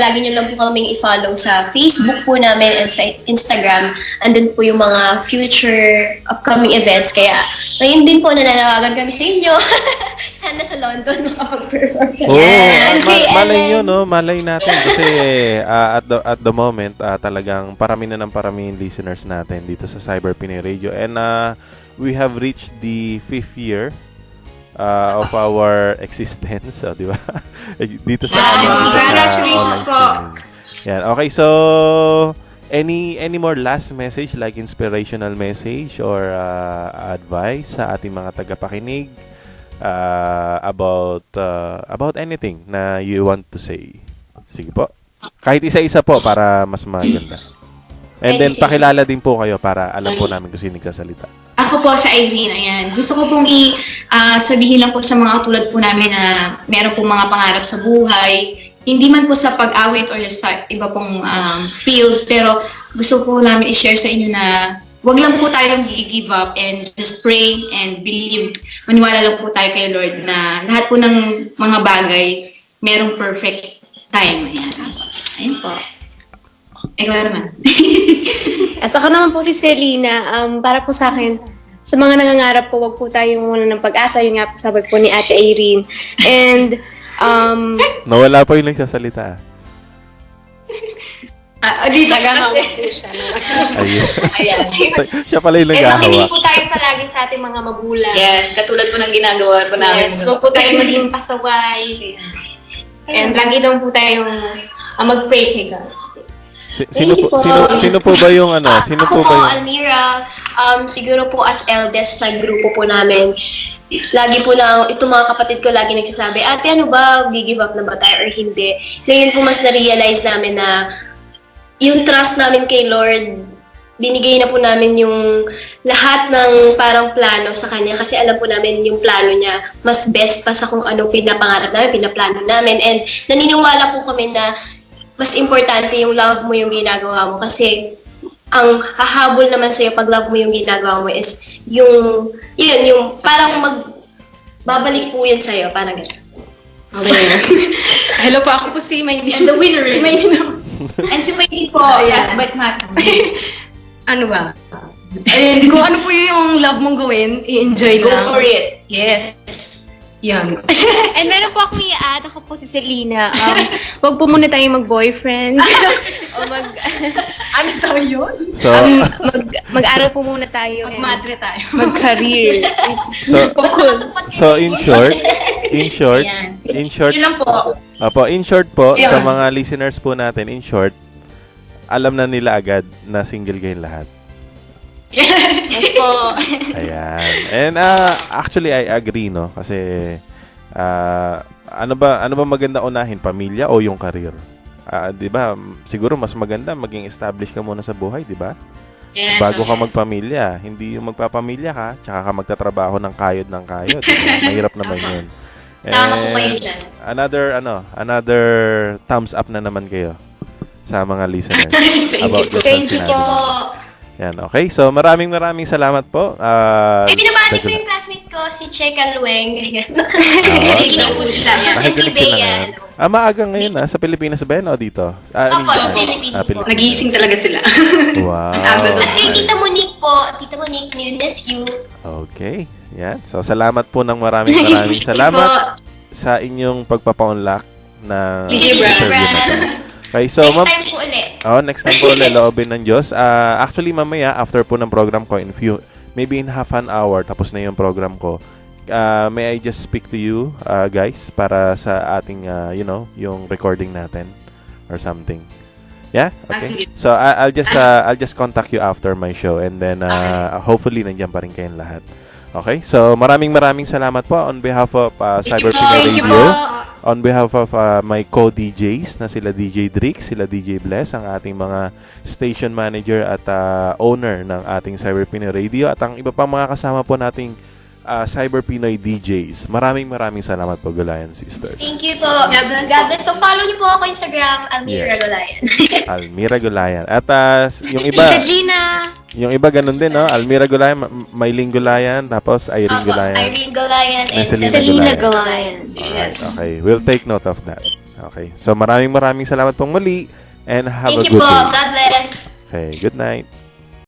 lagi nyo lang po kaming i-follow sa Facebook po namin and sa Instagram. Andun po yung mga future upcoming events. Kaya ngayon din po nananawagan kami sa inyo. Sana sa London makapag-perform. Malay nyo, no? Malay natin. Kasi at the moment, talagang parami na ng parami yung listeners natin dito sa Cyber Pinoy Radio. And we have reached the 5th year of our existence, di ba? Dito sa congratulations po. Yan. Okay, so any more last message like inspirational message or advice sa ating mga tagapakinig about anything na you want to say? Sige po. Kahit isa-isa po para mas maganda. And then pakilala din po kayo para alam po namin kung sino nagsasalita. Ako po sa Irene, ayan. Gusto ko pong sabihin lang po sa mga katulad po namin na meron pong mga pangarap sa buhay. Hindi man po sa pag-awit or sa iba pong field, pero gusto po namin i-share sa inyo na wag lang po tayong give up and just pray and believe. Maniwala lang po tayo kay Lord na lahat po ng mga bagay merong perfect time. Ayan. Ayun po. Ikaw naman. As ako naman po si Selena, para po sa akin, sa mga nangangarap po, wag po tayong muna ng pag-asa. Yun nga po sabi po ni Ate Irene. And, nawala po yung nagsasalita. Dito. nagahawak po siya. Ayun. Ayan. Siya pala yung And makinig naghahawak. po tayo palagi sa ating mga magulang. Yes, katulad po ng ginagawa po namin. Yes, wag po tayong maging pasaway. And lagi lang po tayong mag-pray kay God. Sino po ba yung Sino Ako po po, ba yung Almira, siguro po as eldest sa grupo po namin, lagi po lang, itong mga kapatid ko lagi nagsasabi, ate ano ba, give up na ba tayo or hindi? Ngayon po mas na-realize namin na yung trust namin kay Lord, binigay na po namin yung lahat ng parang plano sa Kanya kasi alam po namin yung plano niya mas best pa sa kung anong pinapangarap namin, pinaplano namin. And naniniwala po kami na mas importante yung love mo yung ginagawa mo kasi ang hahabol naman sa'yo pag love mo yung ginagawa mo is yung parang babalik po yun sa'yo, parang gano'n. Okay. Hello po, ako po si Maylin. And the winner. Si Maylin. And si Maylin po, last but not least. Ano ba? And kung ano po yung love mong gawin, i-enjoy Go lang. for it. Yes. Yan. And meron po akong i-add. Ako po si Selena. Wag po muna tayong mag-boyfriend. O Ano daw yun? So mag-aral po muna tayo. Mag-madre tayo. Mag-career. so in short, Yun lang po. in short po sa mga listeners po natin, in short, alam na nila agad na single kayong lahat. Yes po. Ayan. And actually I agree, no, kasi ano ba maganda unahin, pamilya o yung career? 'Di ba? Siguro mas maganda maging established ka muna sa buhay, 'di ba? Yes, Bago ka magpamilya, hindi yung magpapamilya ka, tsaka ka magtatrabaho ng kayod ng kayod. Diba? Mahirap naman 'yun. Tama po kayo dyan. Another thumbs up na naman kayo sa mga listeners about this. Thank you po. Yan, okay. So, maraming salamat po. Binabati po yung classmate ko, si Cheka Lueng. Nakikinig po sila. Nakikinig sila ngayon. Maaga ngayon sa Pilipinas ba yan o dito? Opo, sa Philippines po. Nagising talaga sila. Wow. At kay Tita Monique po, Tita Monique, we miss you. Okay. Yan. So, salamat po ng maraming salamat sa inyong pagpapaunlak ng DJ interview Brad. na to. Okay, so Next time po ulit. Next time po ulit, loobin ng Diyos. Actually, mamaya, after po ng program ko, maybe in half an hour, tapos na yung program ko, may I just speak to you, guys, para sa ating, yung recording natin or something. Yeah? Okay. So, I'll just contact you after my show and then, hopefully, nandiyan pa rin kayong lahat. Okay? So, maraming salamat po on behalf of Cyber Pinoy Radio. On behalf of my co-DJs na sila DJ Drix, sila DJ Bless, ang ating mga station manager at owner ng ating Cyber Pinoy Radio at ang iba pang mga kasama po nating Cyber Pinoy DJs. Maraming salamat po, Gulayan Sisters. Thank you po. God bless po. Follow niyo po ako Instagram, Almira Gulayan. Almira Gulayan. At yung iba, Tita Gina. yung iba ganun din, no? Almira Gulayan, Maylin Gulayan, tapos Irene Gulayan. Irene Gulayan and Selena Selena Gulayan. Gulayan. Alright, okay. We'll take note of that. Okay. So maraming salamat pong muli and have Thank a you good po. day. God bless. Okay, good night.